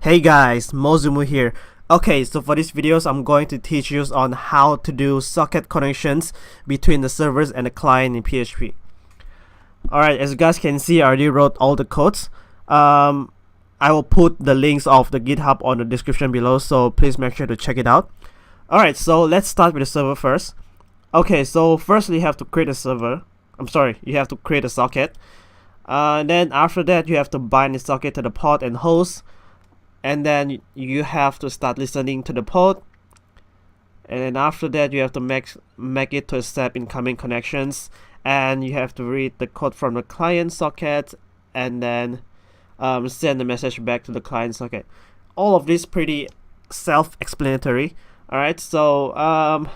Hey guys, Mozumu here. Okay, so for these videos, I'm going to teach you on how to do socket connections between the servers and the client in PHP. Alright, as you guys can see, I already wrote all the codes. I will put the links of the GitHub on the description below, so please make sure to check it out. Alright, so let's start with the server first. Okay, so firstly you have to create a server. You have to create a socket. Then after that, you have to bind the socket to the port and host. And then you have to start listening to the port, and then after that you have to make it to accept incoming connections, and you have to read the code from the client socket and then send the message back to the client socket. All of this pretty self-explanatory. Alright, so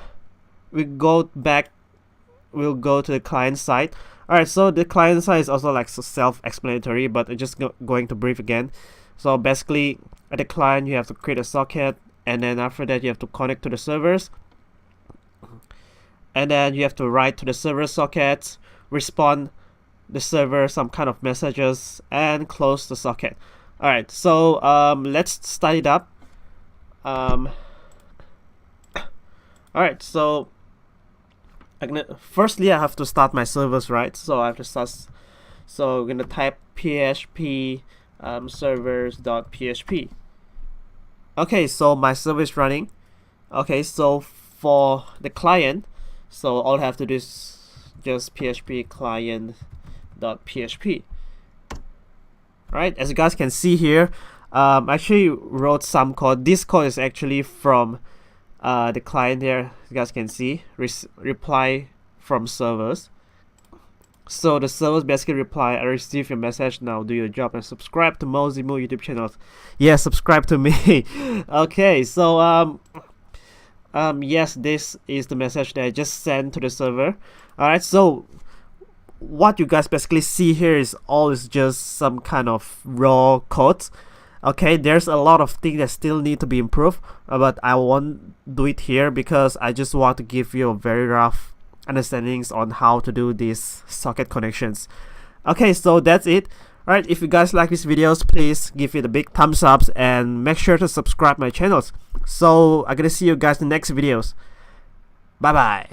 we'll go to the client side. Alright, so the client side is also like self-explanatory, but I'm just going to brief again. So basically, at the client you have to create a socket, and then after that you have to connect to the servers, and then you have to write to the server socket, respond the server some kind of messages, and close the socket. Alright, so let's start it up. Alright, so firstly I have to start my servers, right? So I have to start. So I'm gonna type PHP servers.php. Okay, so my server is running. Okay, so for the client, so all I have to do is just php client.php. Right, as you guys can see here, I actually wrote some code. This code is actually from the client here. You guys can see reply from servers. So the servers basically reply, I received your message, now do your job and subscribe to Mozumu YouTube channel. Yeah, subscribe to me. Okay, so yes, this is the message that I just sent to the server. Alright, so what you guys basically see here is just some kind of raw code. Okay, there's a lot of things that still need to be improved, but I won't do it here because I just want to give you a very rough understandings on how to do these socket connections. Okay, so that's it. Alright, if you guys like these videos, please give it a big thumbs up and make sure to subscribe my channels. So I'm gonna see you guys in the next videos. Bye bye.